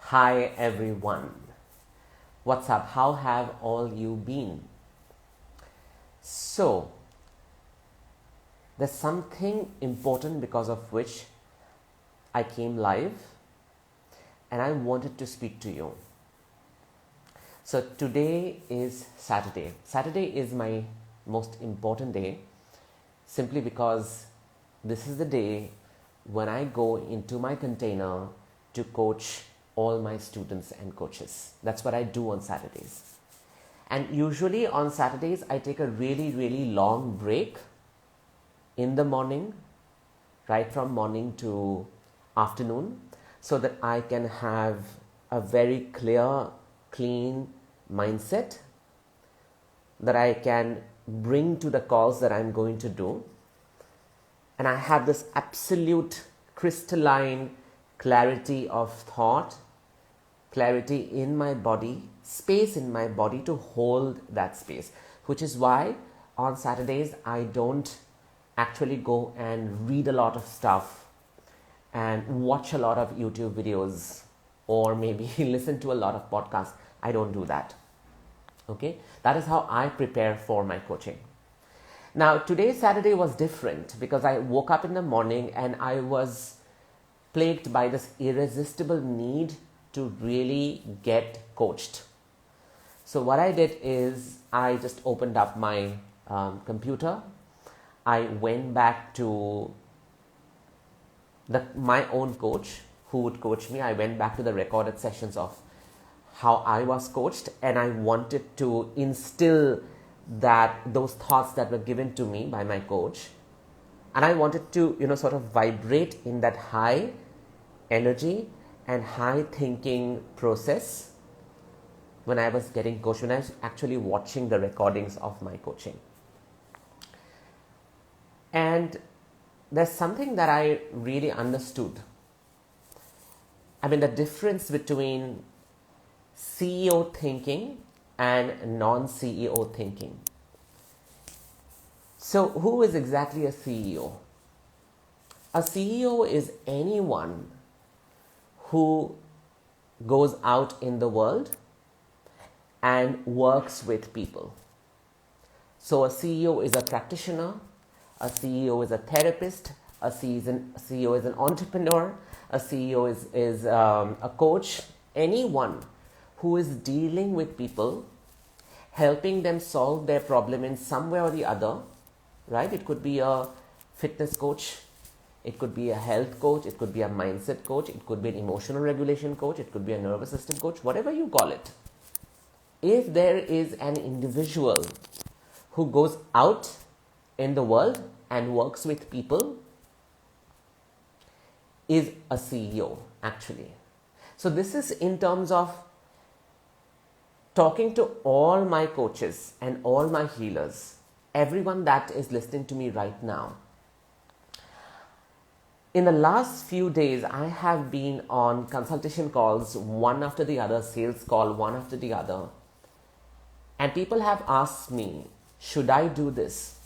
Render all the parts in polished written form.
Hi everyone. What's up? How have all you been? So, there's something important because of which I came live and I wanted to speak to you. So, today is Saturday. Saturday is my most important day simply because this is the day when I go into my container to coach all my students and coaches. That's what I do on Saturdays. And usually on Saturdays, I take a really long break in the morning, right from morning to afternoon, so that I can have a very clear, clean mindset that I can bring to the calls that I'm going to do. And I have this absolute crystalline clarity of thought, clarity in my body, space in my body to hold that space, which is why on Saturdays I don't actually go and read a lot of stuff and watch a lot of YouTube videos or maybe listen to a lot of podcasts. I don't do that. Okay, that is how I prepare for my coaching. Now, today's Saturday was different because I woke up in the morning and I was plagued by this irresistible need to really get coached. So what I did is I just opened up my computer. I went back to my own coach who would coach me. I went back to the recorded sessions of how I was coached, and I wanted to instill those thoughts that were given to me by my coach, and I wanted to sort of vibrate in that high energy and high thinking process when I was getting coached, when I was actually watching the recordings of my coaching. And there's something that I really understood. I mean, the difference between CEO thinking and non-CEO thinking. So who is exactly a CEO? A CEO is anyone who goes out in the world and works with people. So a CEO is a practitioner, a CEO is a therapist, a CEO is an entrepreneur, a CEO is a coach, anyone who is dealing with people, helping them solve their problem in some way or the other, right? It could be a fitness coach, it could be a health coach, it could be a mindset coach, it could be an emotional regulation coach, it could be a nervous system coach, whatever you call it. If there is an individual who goes out in the world and works with people, is a CEO actually. So this is in terms of talking to all my coaches and all my healers, everyone that is listening to me right now. In the last few days, I have been on consultation calls, one after the other, sales call, one after the other. And people have asked me, should I do this?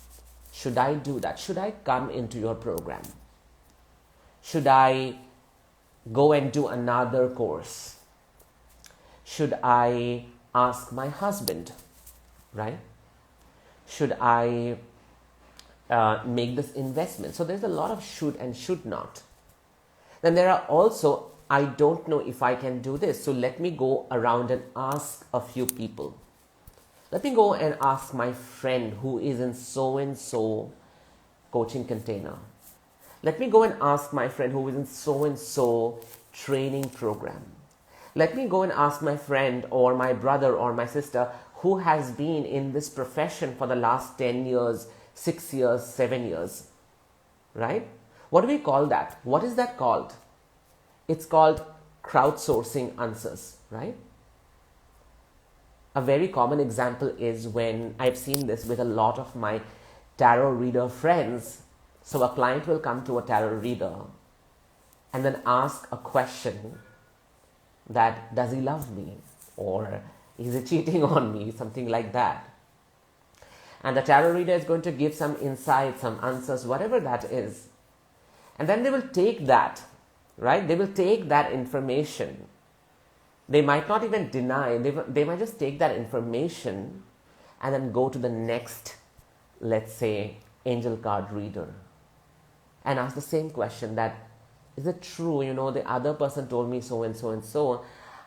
Should I do that? Should I come into your program? Should I go and do another course? Should I ask my husband, right? Should I make this investment? So there's a lot of should and should not. Then there are also, I don't know if I can do this, so let me go around and ask a few people. Let me go and ask my friend who is in so-and-so coaching container. Let me go and ask my friend who is in so-and-so training program. Let me go and ask my friend or my brother or my sister who has been in this profession for the last 10 years, 6 years, 7 years, right? What do we call that? What is that called? It's called crowdsourcing answers, right? A very common example is when I've seen this with a lot of my tarot reader friends. So a client will come to a tarot reader and then ask a question that, does he love me? Or is he cheating on me? Something like that. And the tarot reader is going to give some insight, some answers, whatever that is. And then they will take that, right? They will take that information They might not even deny, they might just take that information and then go to the next, let's say, angel card reader and ask the same question, that is it true, the other person told me so and so and so.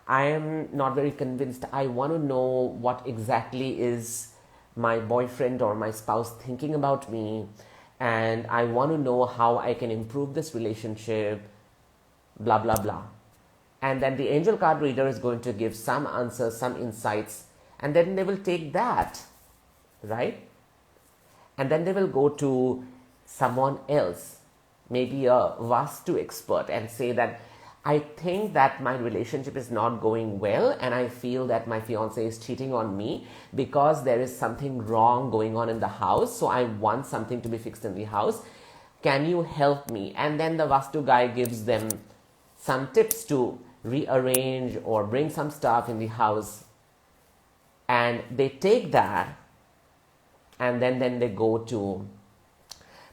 I am not very convinced. I want to know what exactly is my boyfriend or my spouse thinking about me, and I want to know how I can improve this relationship, blah blah blah. And then the angel card reader is going to give some answers, some insights, and then they will take that, right? And then they will go to someone else, maybe a Vastu expert, and say that I think that my relationship is not going well, and I feel that my fiance is cheating on me because there is something wrong going on in the house. So I want something to be fixed in the house. Can you help me? And then the Vastu guy gives them some tips to rearrange or bring some stuff in the house. And they take that, and then they go to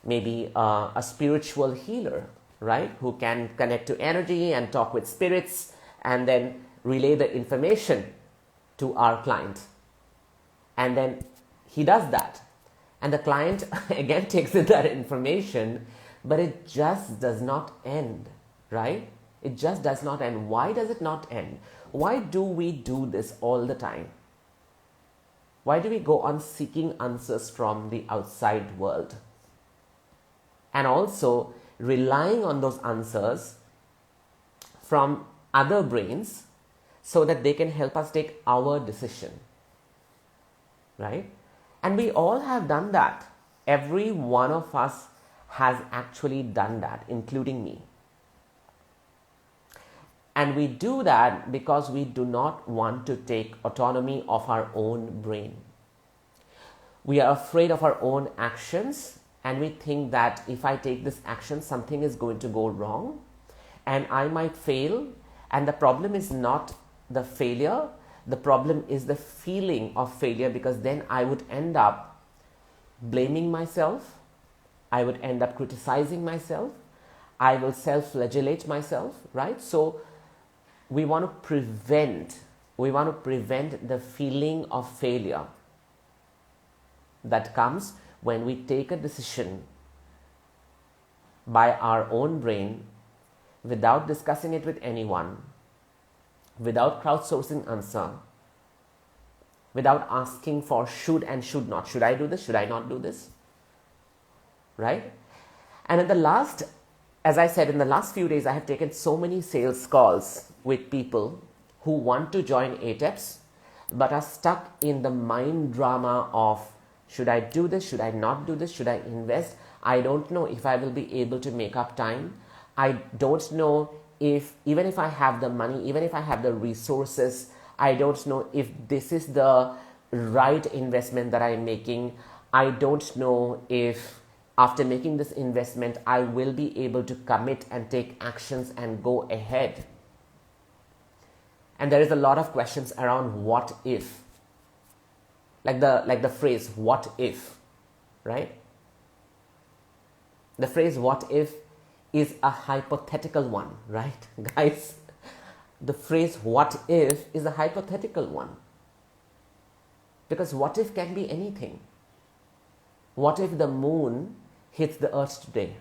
maybe a spiritual healer, right, who can connect to energy and talk with spirits and then relay the information to our client. And then he does that, and the client again takes in that information, but it just does not end, right? It just does not end. Why does it not end? Why do we do this all the time? Why do we go on seeking answers from the outside world? And also relying on those answers from other brains so that they can help us take our decision, right? And we all have done that. Every one of us has actually done that, including me. And we do that because we do not want to take autonomy of our own brain. We are afraid of our own actions, and we think that if I take this action, something is going to go wrong and I might fail. And the problem is not the failure. The problem is the feeling of failure, because then I would end up blaming myself. I would end up criticizing myself. I will self-flagellate myself, right? So we want to prevent the feeling of failure that comes when we take a decision by our own brain without discussing it with anyone, without crowdsourcing answer, without asking for should and should not. Should I do this? Should I not do this? Right? And as I said, in the last few days, I have taken so many sales calls with people who want to join ATEPS but are stuck in the mind drama of, should I do this? Should I not do this? Should I invest? I don't know if I will be able to make up time. I don't know if, even if I have the money, even if I have the resources, I don't know if this is the right investment that I'm making. I don't know if after making this investment, I will be able to commit and take actions and go ahead. And there is a lot of questions around what if. Like the phrase, what if, right? The phrase, what if, is a hypothetical one, right? Guys, the phrase, what if, is a hypothetical one. Because what if can be anything. What if the moon hits the earth today?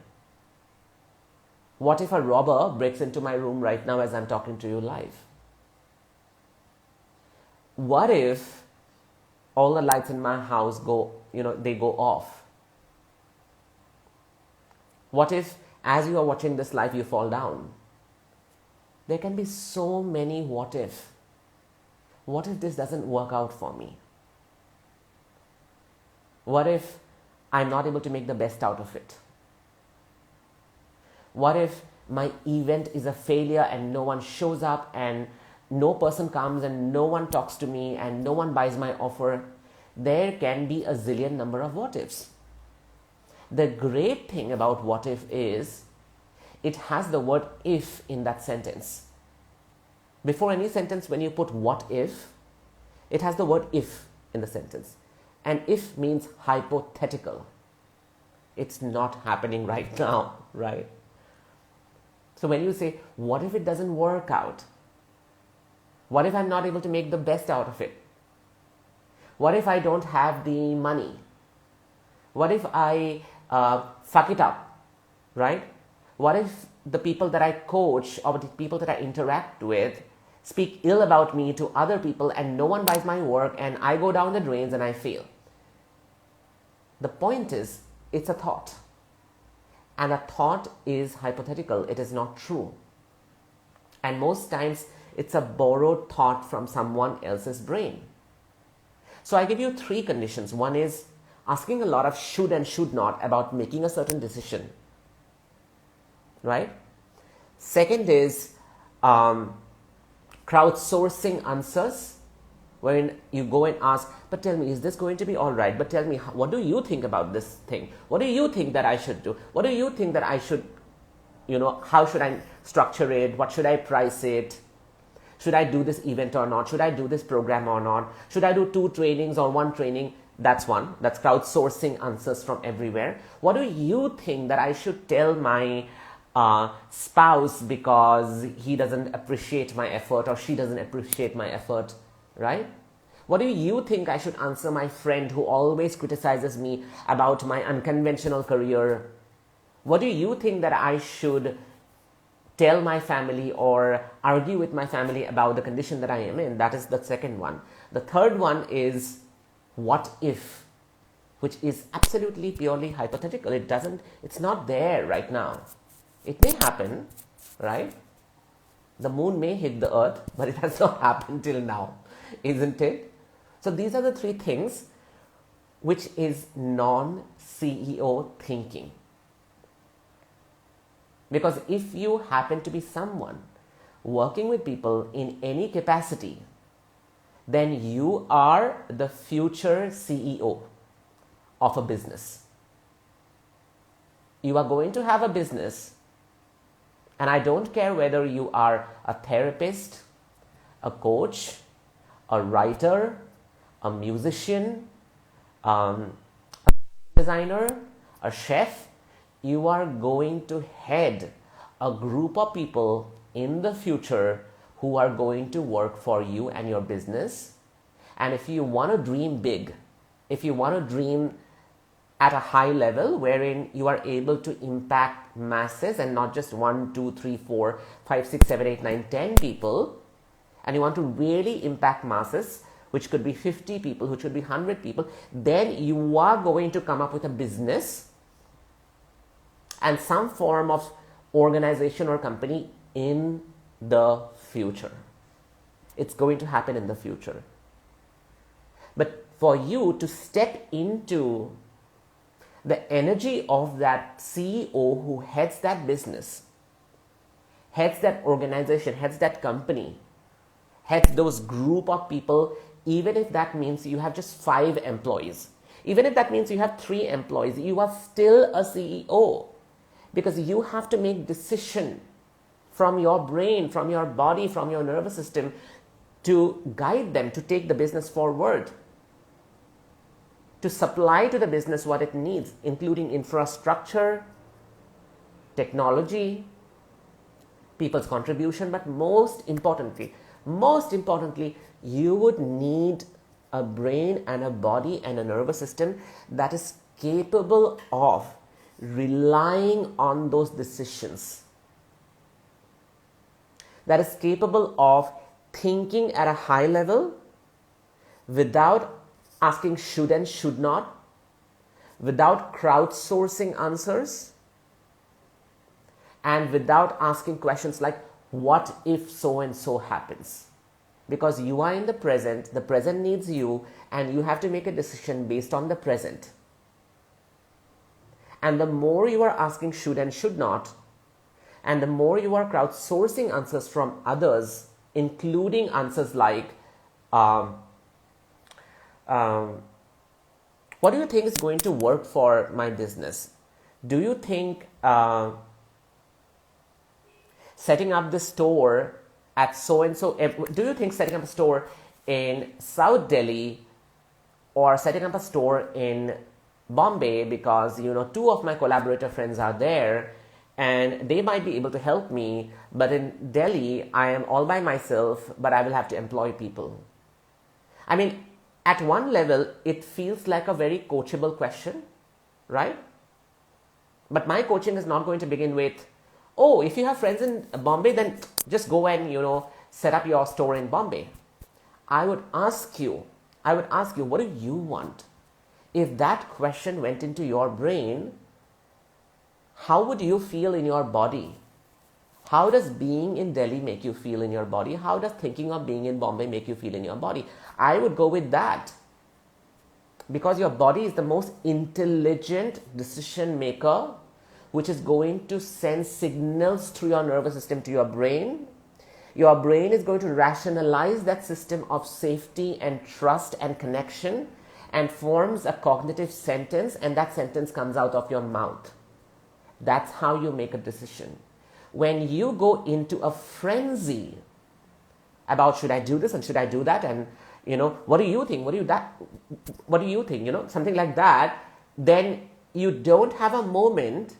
What if a robber breaks into my room right now as I'm talking to you live? What if all the lights in my house they go off? What if, as you are watching this live, you fall down? There can be so many what if. What if this doesn't work out for me? What if I'm not able to make the best out of it? What if my event is a failure and no one shows up and no person comes and no one talks to me and no one buys my offer? There can be a zillion number of what ifs. The great thing about what if is it has the word if in that sentence. Before any sentence, when you put what if, it has the word if in the sentence. And if means hypothetical. It's not happening right now, right? So when you say, what if it doesn't work out? What if I'm not able to make the best out of it? What if I don't have the money? What if I fuck it up, right? What if the people that I coach or the people that I interact with speak ill about me to other people and no one buys my work and I go down the drains and I fail? The point is, it's a thought. And a thought is hypothetical. It is not true. And most times, it's a borrowed thought from someone else's brain. So I give you 3 conditions. One is asking a lot of should and should not about making a certain decision. Right? Second is crowdsourcing answers, wherein you go and ask, but tell me, is this going to be all right? But tell me, what do you think about this thing? What do you think that I should do? What do you think that I should, how should I structure it? What should I price it? Should I do this event or not? Should I do this program or not? Should I do 2 trainings or 1 training? That's one. That's crowdsourcing answers from everywhere. What do you think that I should tell my spouse because he doesn't appreciate my effort or she doesn't appreciate my effort, right? What do you think I should answer my friend who always criticizes me about my unconventional career? What do you think that I should tell my family or argue with my family about the condition that I am in? That is the second one. The third one is what if, which is absolutely purely hypothetical. It's not there right now. It may happen, right? The moon may hit the earth, but it has not happened till now, isn't it? So these are the 3 things which is non-CEO thinking. Because if you happen to be someone working with people in any capacity, then you are the future CEO of a business. You are going to have a business, and I don't care whether you are a therapist, a coach, a writer, a musician, a designer, a chef. You are going to head a group of people in the future who are going to work for you and your business. And if you want to dream big, if you want to dream at a high level wherein you are able to impact masses and not just 1, 2, 3, 4, 5, 6, 7, 8, 9, 10 people, and you want to really impact masses, which could be 50 people, which could be 100 people, then you are going to come up with a business and some form of organization or company in the future. It's going to happen in the future. But for you to step into the energy of that CEO who heads that business, heads that organization, heads that company, heads those group of people, even if that means you have just 5 employees, even if that means you have 3 employees, you are still a CEO, because you have to make decision from your brain, from your body, from your nervous system to guide them to take the business forward, to supply to the business what it needs, including infrastructure, technology, people's contribution, but most importantly, you would need a brain and a body and a nervous system that is capable of relying on those decisions, that is capable of thinking at a high level without asking should and should not, without crowdsourcing answers, and without asking questions like, what if so and so happens? Because you are in the present needs you, and you have to make a decision based on the present. And the more you are asking should and should not, and the more you are crowdsourcing answers from others, including answers like, what do you think is going to work for my business? Do you think setting up the store at so-and-so, do you think setting up a store in South Delhi or setting up a store in Bombay, because 2 of my collaborator friends are there and they might be able to help me, but in Delhi, I am all by myself, but I will have to employ people. I mean, at one level, it feels like a very coachable question, right? But my coaching is not going to begin with, oh, if you have friends in Bombay, then just go and, set up your store in Bombay. I would ask you, what do you want? If that question went into your brain, how would you feel in your body? How does being in Delhi make you feel in your body? How does thinking of being in Bombay make you feel in your body? I would go with that. Because your body is the most intelligent decision maker, which is going to send signals through your nervous system to your brain. Your brain is going to rationalize that system of safety and trust and connection and forms a cognitive sentence, and that sentence comes out of your mouth. That's how you make a decision. When you go into a frenzy about should I do this and should I do that, and what do you think? What do you think? Something like that, then you don't have a moment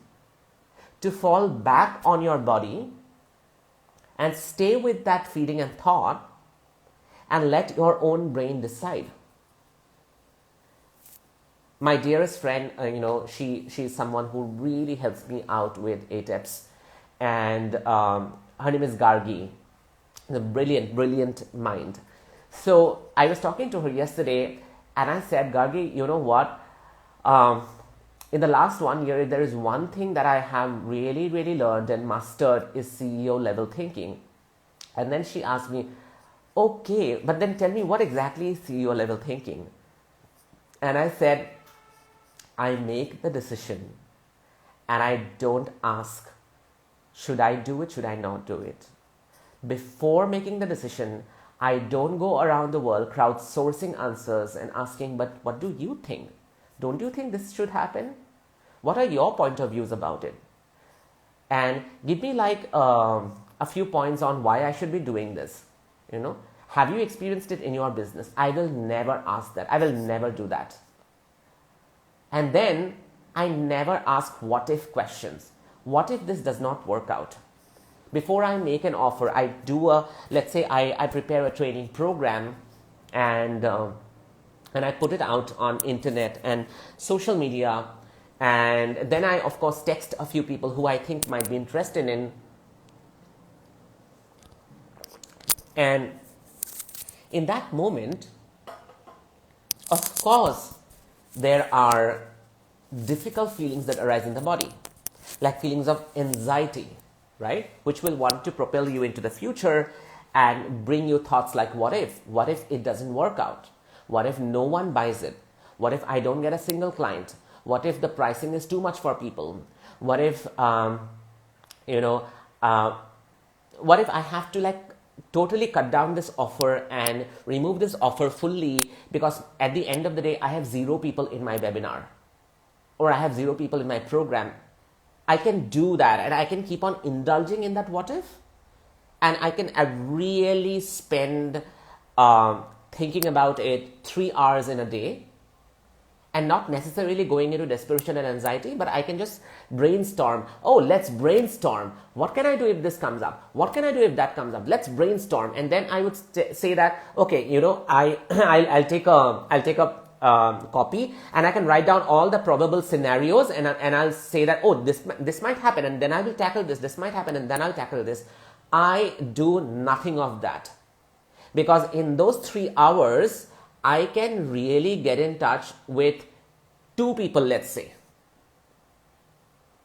to fall back on your body and stay with that feeling and thought and let your own brain decide. My dearest friend, she's someone who really helps me out with ATEPs, and her name is Gargi, a brilliant mind. So I was talking to her yesterday, and I said, Gargi, you know what? In the last 1 year, there is one thing that I have really learned and mastered is CEO level thinking. And then she asked me, okay, but then tell me what exactly is CEO level thinking? And I said, I make the decision and I don't ask, should I do it, should I not do it? Before making the decision, I don't go around the world crowdsourcing answers and asking, but what do you think? Don't you think this should happen? What are your point of views about it? And give me like a few points on why I should be doing this. Have you experienced it in your business? I will never ask that. I will never do that. And then I never ask what if questions. What if this does not work out? Before I make an offer, I do let's say I prepare a training program and I put it out on internet and social media, and then I of course text a few people who I think might be interested in. And in that moment, of course, there are difficult feelings that arise in the body, like feelings of anxiety, right? Which will want to propel you into the future and bring you thoughts like, what if? What if it doesn't work out? What if no one buys it? What if I don't get a single client? What if the pricing is too much for people? What if, what if I have to totally cut down this offer and remove this offer fully because at the end of the day, I have 0 people in my webinar or I have 0 people in my program. I can do that and I can keep on indulging in that what if, and I can really spend thinking about it 3 hours in a day and not necessarily going into desperation and anxiety, but I can just brainstorm. Oh, let's brainstorm. What can I do if this comes up? What can I do if that comes up? Let's brainstorm. And then I would say that, okay, I'll take a copy and I can write down all the probable scenarios and I'll say that, oh, this might happen and then I will tackle this. This might happen and then I'll tackle this. I do nothing of that because in those 3 hours, I can really get in touch with 2 people, let's say,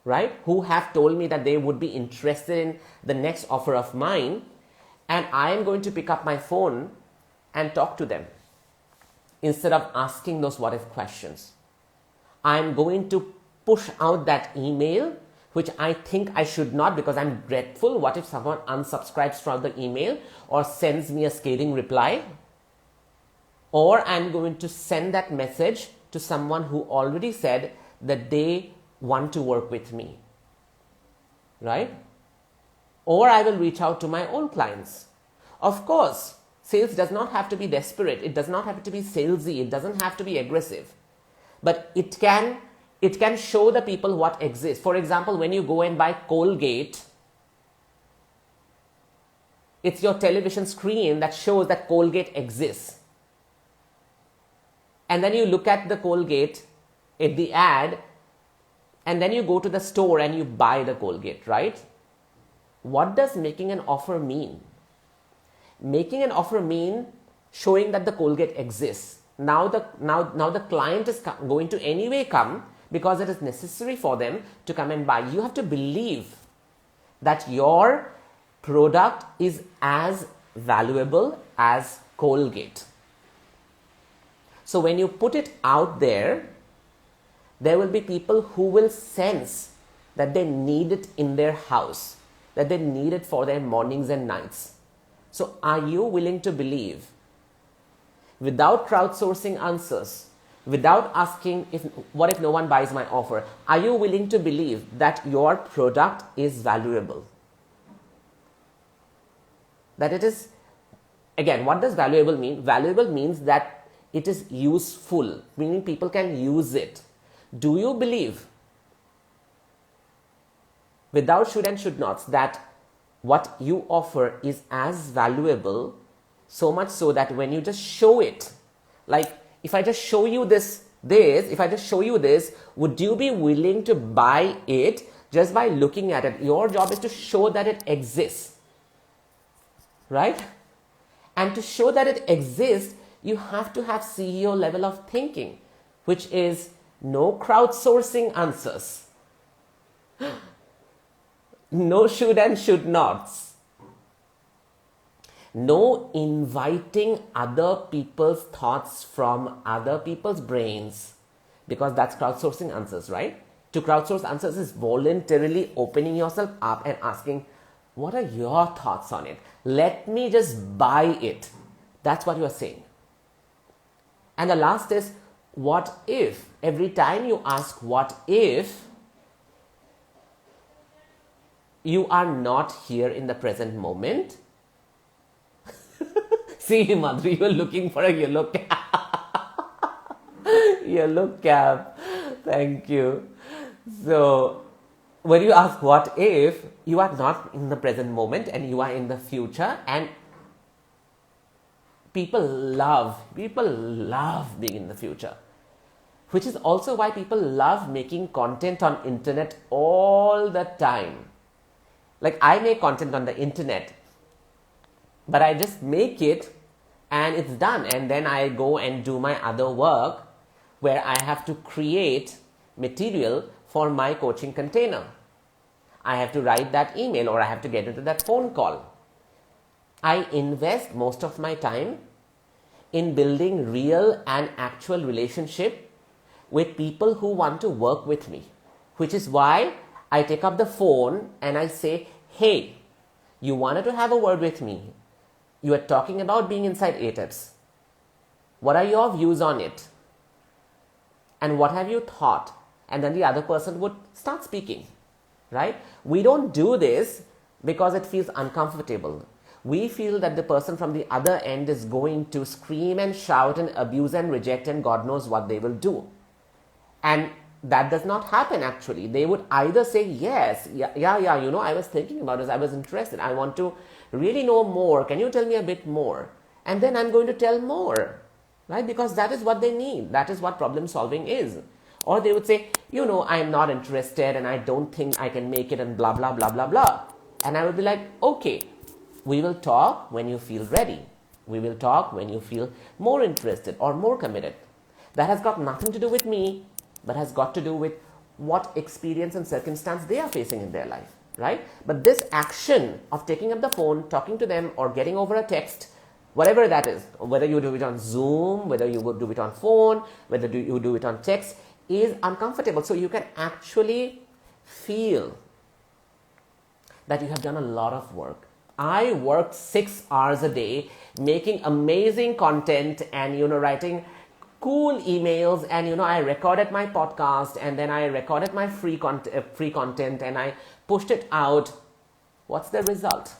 right, who have told me that they would be interested in the next offer of mine, and I am going to pick up my phone and talk to them instead of asking those what if questions. I'm going to push out that email, which I think I should not because I'm dreadful. What if someone unsubscribes from the email or sends me a scathing reply? Or I'm going to send that message to someone who already said that they want to work with me, right? Or I will reach out to my own clients. Of course, sales does not have to be desperate. It does not have to be salesy. It doesn't have to be aggressive. But it can It can show the people what exists. For example, when you go and buy Colgate, it's your television screen that shows that Colgate exists. And then you look at the Colgate in the ad, and then you go to the store and you buy the Colgate, right? What does making an offer mean? Making an offer mean showing that the Colgate exists. Now the client is going to anyway come because it is necessary for them to come and buy. You have to believe that your product is as valuable as Colgate. So when you put it out there, there will be people who will sense that they need it in their house, that they need it for their mornings and nights. So are you willing to believe, without crowdsourcing answers, without asking what if no one buys my offer, are you willing to believe that your product is valuable? That it is, again, what does valuable mean? Valuable means that it is useful, meaning people can use it. Do you believe, without should and should nots, that what you offer is as valuable, so much so that when you just show it, like if I just show you this, would you be willing to buy it just by looking at it? Your job is to show that it exists, right? And to show that it exists, you have to have CEO level of thinking, which is no crowdsourcing answers, no should and should nots, no inviting other people's thoughts from other people's brains, because that's crowdsourcing answers, right? To crowdsource answers is voluntarily opening yourself up and asking, what are your thoughts on it? Let me just buy it. That's what you are saying. And the last is, what if? Every time you ask what if, you are not here in the present moment. See, Madhuri, you're looking for a yellow cap. Yellow cap. Thank you. So, when you ask what if, you are not in the present moment and you are in the future, and people love being in the future, which is also why people love making content on internet all the time. Like, I make content on the internet, but I just make it and it's done, and then I go and do my other work where I have to create material for my coaching container. I have to write that email, or I have to get into that phone call. I invest most of my time in building real and actual relationship with people who want to work with me, which is why I take up the phone and I say, hey, you wanted to have a word with me. You are talking about being inside ATIPS. What are your views on it? And what have you thought? And then the other person would start speaking, right? We don't do this because it feels uncomfortable. We feel that the person from the other end is going to scream and shout and abuse and reject, and God knows what they will do. And that does not happen actually. They would either say, yes, yeah, I was thinking about this, I was interested, I want to really know more, can you tell me a bit more? And then I'm going to tell more, right? Because that is what they need, that is what problem solving is. Or they would say, I'm not interested and I don't think I can make it, and blah, blah, blah, blah, blah. And I would be like, okay, we will talk when you feel ready. We will talk when you feel more interested or more committed. That has got nothing to do with me, but has got to do with what experience and circumstance they are facing in their life, right? But this action of taking up the phone, talking to them, or getting over a text, whatever that is, whether you do it on Zoom, whether you would do it on phone, whether you do it on text, is uncomfortable. So you can actually feel that you have done a lot of work. I worked 6 hours a day making amazing content and, writing cool emails, and, I recorded my podcast, and then I recorded my free content and I pushed it out. What's the result?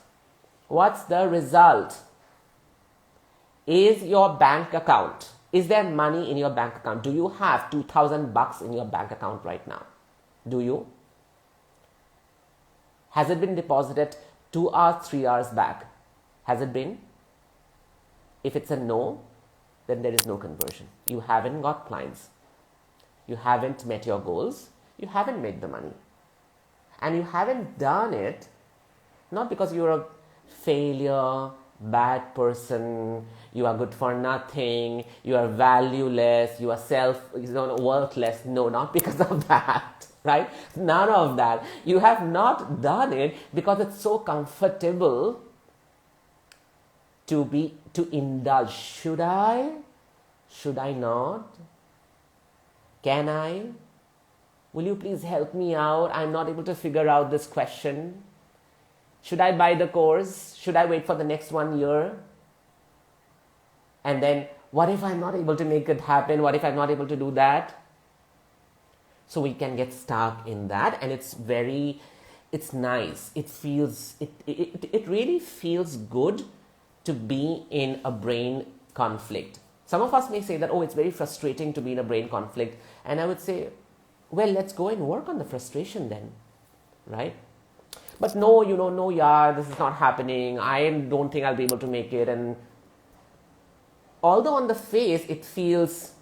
What's the result? Is your bank account Is there money in your bank account? Do you have $2,000 in your bank account right now? Do you? Has it been deposited 2 hours, 3 hours back? Has it been? If it's a no, then there is no conversion. You haven't got clients. You haven't met your goals. You haven't made the money. And you haven't done it not because you're a failure, bad person, you are good for nothing, you are valueless, you are worthless. No, not because of that, right? None of that. You have not done it because it's so comfortable to indulge. Should I? Should I not? Can I? Will you please help me out? I'm not able to figure out this question. Should I buy the course? Should I wait for the next 1 year? And then, what if I'm not able to make it happen? What if I'm not able to do that? So we can get stuck in that, and it's nice. It really feels good to be in a brain conflict. Some of us may say that, oh, it's very frustrating to be in a brain conflict. And I would say, well, let's go and work on the frustration then, right? But no, this is not happening. I don't think I'll be able to make it. And although on the face, it feels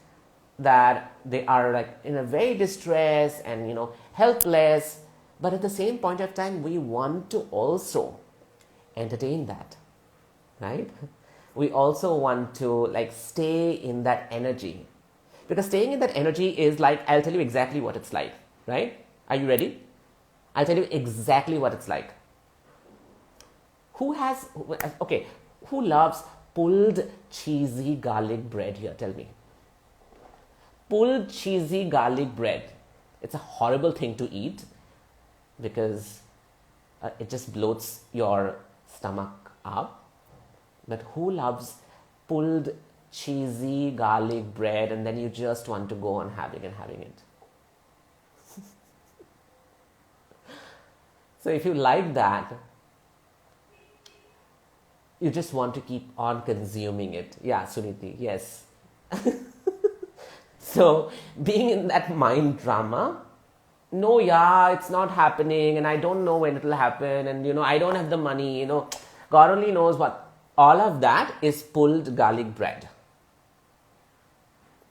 that they are like in a very distress and, helpless. But at the same point of time, we want to also entertain that, right? We also want to stay in that energy. Because staying in that energy is I'll tell you exactly what it's like, right? Are you ready? I'll tell you exactly what it's like. Who loves pulled cheesy garlic bread here? Tell me. Pulled cheesy garlic bread. It's a horrible thing to eat because it just bloats your stomach up. But who loves pulled cheesy garlic bread and then you just want to go on having it? So if you like that, you just want to keep on consuming it. Yeah, Suniti, yes. So being in that mind drama, no, it's not happening and I don't know when it will happen and, I don't have the money, God only knows what. All of that is pulled garlic bread.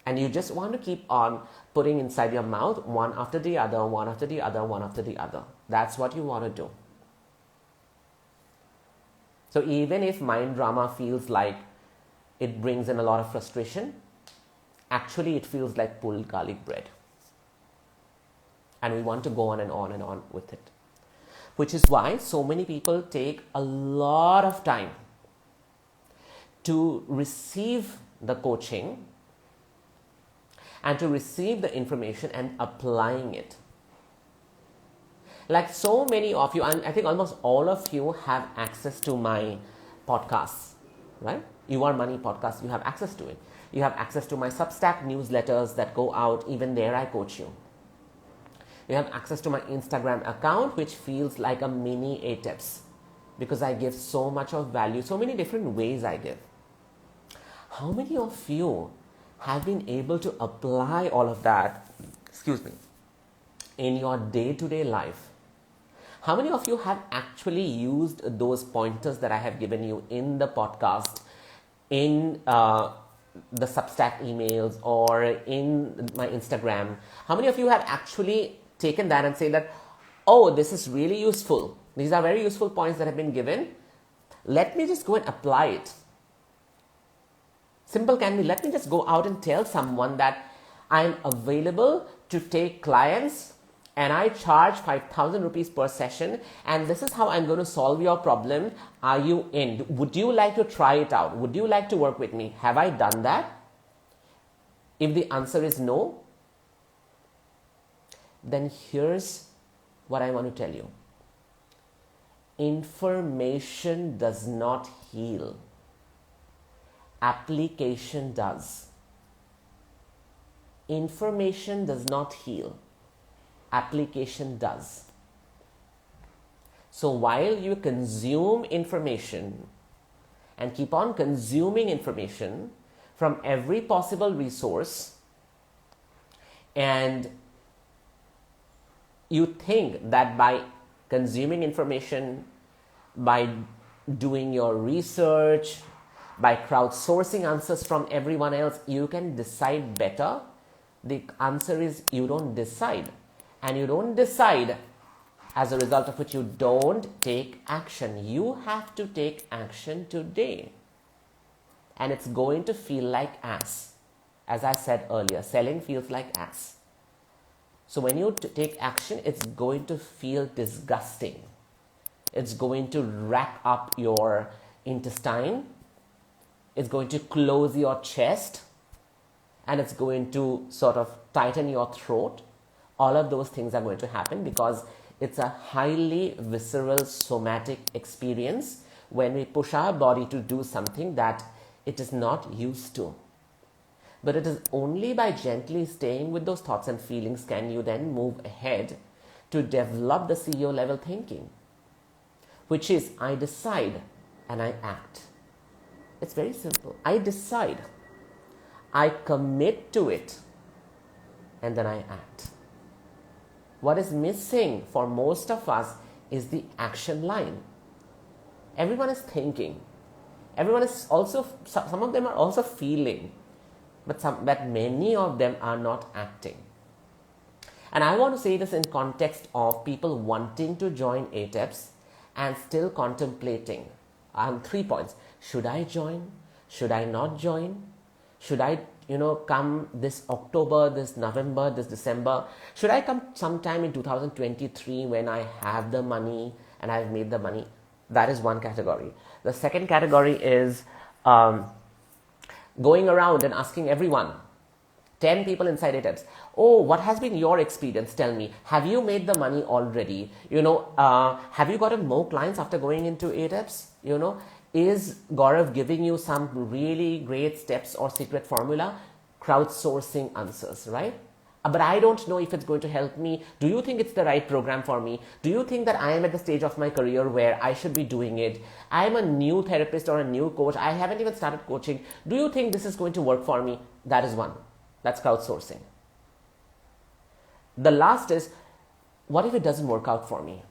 And you just want to keep on putting inside your mouth one after the other, one after the other, one after the other. That's what you want to do. So even if mind drama feels like it brings in a lot of frustration, actually it feels like pulled garlic bread. And we want to go on and on and on with it. Which is why so many people take a lot of time to receive the coaching and to receive the information and applying it. Like so many of you, and I think almost all of you have access to my podcasts, right? You Are Money podcast, you have access to it. You have access to my Substack newsletters that go out, even there I coach you. You have access to my Instagram account, which feels like a mini A-Tips because I give so much of value, so many different ways I give. How many of you have been able to apply all of that, in your day-to-day life? How many of you have actually used those pointers that I have given you in the podcast, in the Substack emails, or in my Instagram? How many of you have actually taken that and say that, oh, this is really useful. These are very useful points that have been given. Let me just go and apply it. Simple can be, let me just go out and tell someone that I'm available to take clients and I charge 5,000 rupees per session and this is how I'm going to solve your problem. Are you in? Would you like to try it out? Would you like to work with me? Have I done that? If the answer is no, then here's what I want to tell you. Information does not heal. Application does. Information does not heal. Application does. So while you consume information and keep on consuming information from every possible resource, and you think that by consuming information, by doing your research, by crowdsourcing answers from everyone else, you can decide better. The answer is you don't decide. And you don't decide, as a result of which you don't take action. You have to take action today. And it's going to feel like ass. As I said earlier, selling feels like ass. So when you take action, it's going to feel disgusting. It's going to rack up your intestine. It's going to close your chest. And it's going to sort of tighten your throat. All of those things are going to happen because it's a highly visceral somatic experience when we push our body to do something that it is not used to. But it is only by gently staying with those thoughts and feelings can you then move ahead to develop the CEO level thinking, which is I decide and I act. It's very simple. I decide, I commit to it, and then I act. What is missing for most of us is the action line. Everyone is thinking. Everyone is also, some of them are also feeling, but many of them are not acting. And I want to say this in context of people wanting to join ATEPS and still contemplating. 3 points. Should I join? Should I not join? Should I, come this October, this November, this December? Should I come sometime in 2023 when I have the money and I've made the money? That is one category. The second category is going around and asking everyone, 10 people inside ATEPS, oh, what has been your experience? Tell me, have you made the money already? Have you gotten more clients after going into ATEPS? Is Gaurav giving you some really great steps or secret formula? Crowdsourcing answers, right? But I don't know if it's going to help me. Do you think it's the right program for me? Do you think that I am at the stage of my career where I should be doing it? I am a new therapist or a new coach. I haven't even started coaching. Do you think this is going to work for me? That is one. That's crowdsourcing. The last is, what if it doesn't work out for me?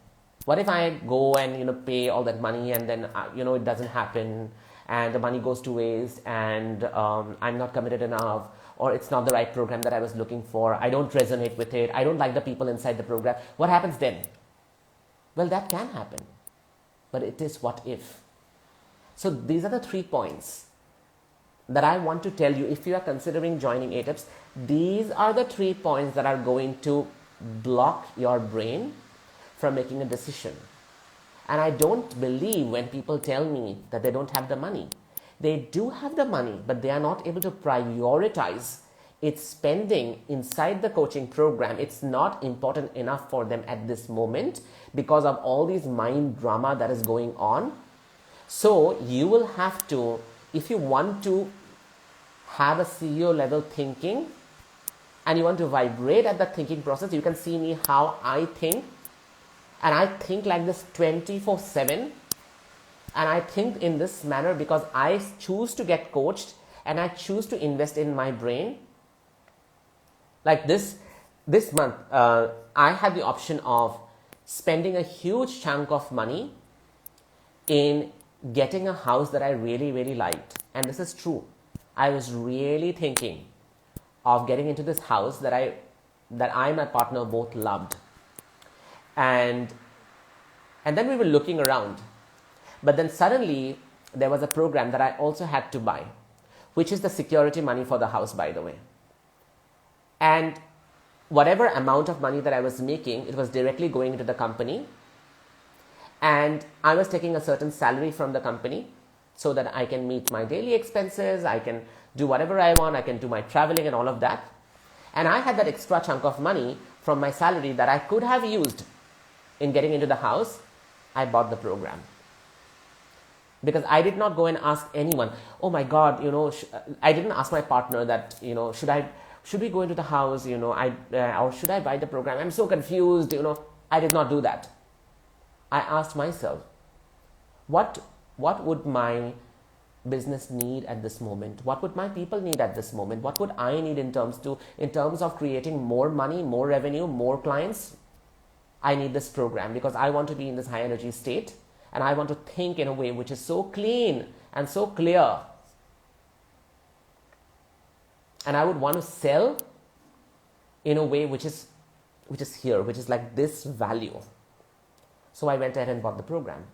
What if I go and pay all that money and then it doesn't happen and the money goes to waste and I'm not committed enough, or it's not the right program that I was looking for, I don't resonate with it, I don't like the people inside the program. What happens then? Well, that can happen, but it is what if. So these are the 3 points that I want to tell you. If you are considering joining ATEPS, these are the 3 points that are going to block your brain from making a decision. And I don't believe when people tell me that they don't have the money. They do have the money, but they are not able to prioritize its spending inside the coaching program. It's not important enough for them at this moment because of all these mind drama that is going on. So you will have to, if you want to have a CEO level thinking and you want to vibrate at the thinking process, you can see me how I think. And I think like this 24/7. And I think in this manner because I choose to get coached and I choose to invest in my brain. Like this month, I had the option of spending a huge chunk of money in getting a house that I really, really liked. And this is true. I was really thinking of getting into this house that I and my partner both loved. And then we were looking around. But then suddenly there was a program that I also had to buy, which is the security money for the house, by the way. And whatever amount of money that I was making, it was directly going into the company. And I was taking a certain salary from the company so that I can meet my daily expenses, I can do whatever I want, I can do my traveling and all of that. And I had that extra chunk of money from my salary that I could have used in getting into the house. I bought the program. Because I did not go and ask anyone, oh my God, I didn't ask my partner that, should we go into the house, or should I buy the program? I'm so confused, I did not do that. I asked myself, what would my business need at this moment? What would my people need at this moment? What would I need in terms of creating more money, more revenue, more clients? I need this program because I want to be in this high energy state, and I want to think in a way which is so clean and so clear. And I would want to sell in a way which is here, which is like this value. So I went ahead and bought the program,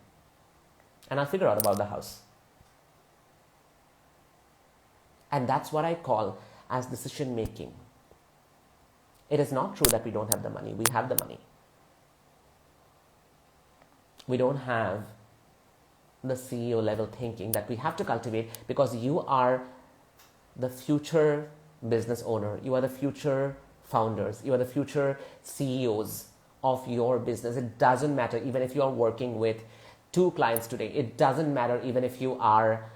and I'll figure out about the house. And that's what I call as decision making. It is not true that we don't have the money. We have the money. We don't have the CEO level thinking that we have to cultivate, because you are the future business owner. You are the future founders. You are the future CEOs of your business. It doesn't matter even if you are working with 2 clients today. It doesn't matter even if you are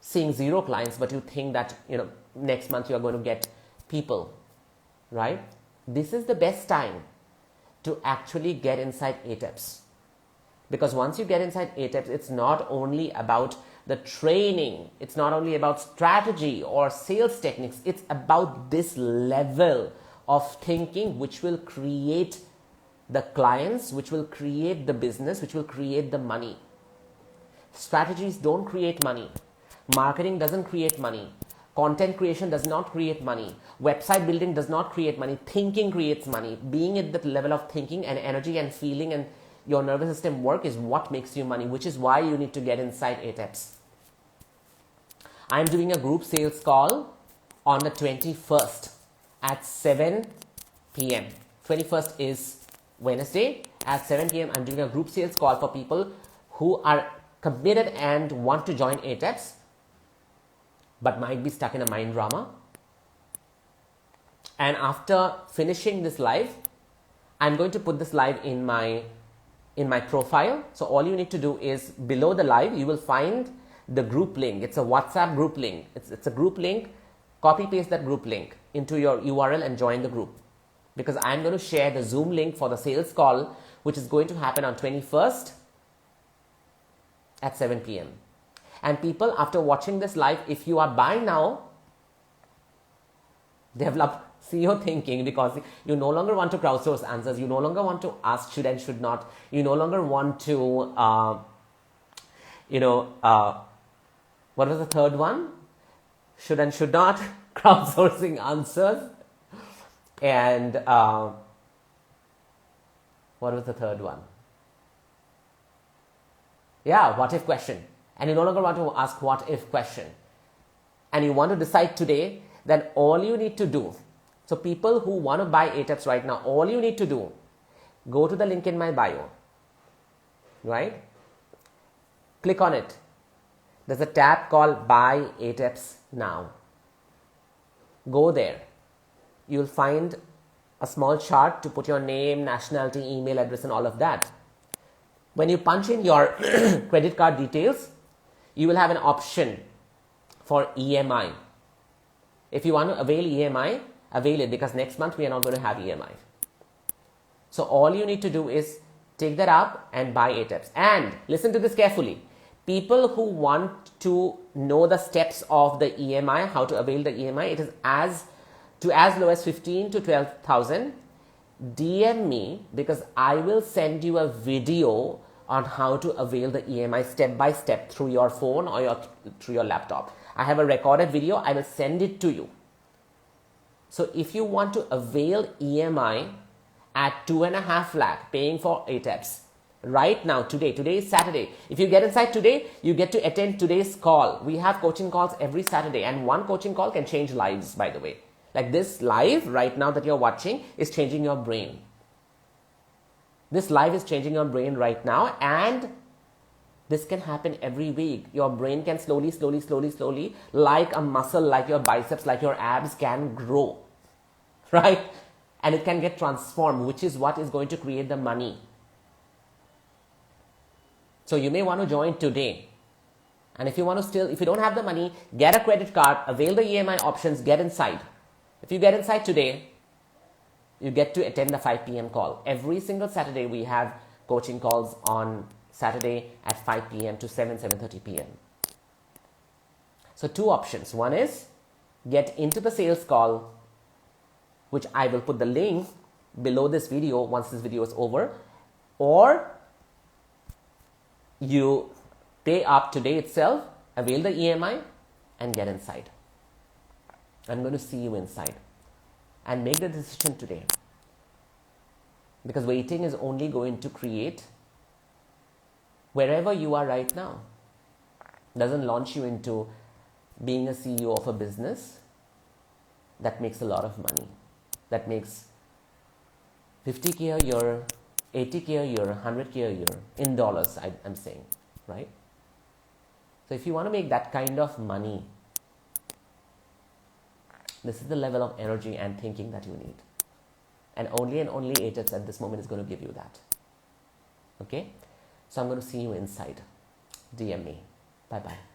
seeing 0 clients, but you think that next month you are going to get people, right? This is the best time to actually get inside ATEPS, because once you get inside ATEPS, it's not only about the training, it's not only about strategy or sales techniques, it's about this level of thinking which will create the clients, which will create the business, which will create the money. Strategies don't create money. Marketing doesn't create money. Content creation does not create money. Website building does not create money. Thinking creates money. Being at that level of thinking and energy and feeling and your nervous system work is what makes you money, which is why you need to get inside ATEPS. I'm doing a group sales call on the 21st at 7 p.m. 21st is Wednesday. At 7 p.m. I'm doing a group sales call for people who are committed and want to join ATEPS, but might be stuck in a mind drama. And after finishing this live, I'm going to put this live in my profile. So all you need to do is below the live, you will find the group link. It's a WhatsApp group link. It's a group link. Copy paste that group link into your URL and join the group, because I'm going to share the Zoom link for the sales call, which is going to happen on 21st at 7 p.m. And people, after watching this live, if you are by now develop CEO thinking, because you no longer want to crowdsource answers, you no longer want to ask should and should not, you no longer want to, what was the third one? Should and should not, crowdsourcing answers. And what was the third one? Yeah, what if question. And you no longer want to ask what if question. And you want to decide today, then all you need to do, so people who want to buy ATEPS right now, all you need to do, go to the link in my bio, right? Click on it. There's a tab called Buy ATEPS Now. Go there. You'll find a small chart to put your name, nationality, email address and all of that. When you punch in your credit card details, you will have an option for EMI. If you want to avail EMI, avail it, because next month we are not going to have EMI. So all you need to do is take that up and buy ATEPS. And listen to this carefully. People who want to know the steps of the EMI, how to avail the EMI, it is as low as 15 to 12,000. DM me, because I will send you a video on how to avail the EMI step by step through your phone or through your laptop. I have a recorded video. I will send it to you. So if you want to avail EMI at 2.5 lakh, paying for ATEPS right now, today is Saturday. If you get inside today, you get to attend today's call. We have coaching calls every Saturday, and one coaching call can change lives, by the way. Like this live right now that you're watching is changing your brain. This live is changing your brain right now, and this can happen every week. Your brain can slowly, like a muscle, like your biceps, like your abs can grow, right? And it can get transformed, which is what is going to create the money. So you may want to join today. And if you want to if you don't have the money, get a credit card, avail the EMI options, get inside. If you get inside today, you get to attend the 5 p.m. call. Every single Saturday we have coaching calls on Saturday at 5 p.m. to 7:30 p.m. So 2 options. One is get into the sales call, which I will put the link below this video once this video is over, or you pay up today itself, avail the EMI and get inside. I'm going to see you inside and make the decision today, because waiting is only going to create wherever you are right now. Doesn't launch you into being a CEO of a business that makes a lot of money, that makes 50K a year, 80K a year, 100K a year, in dollars I'm saying, right? So if you want to make that kind of money, this is the level of energy and thinking that you need. And only ATEX at this moment is going to give you that. Okay? So I'm going to see you inside. DM me. Bye-bye.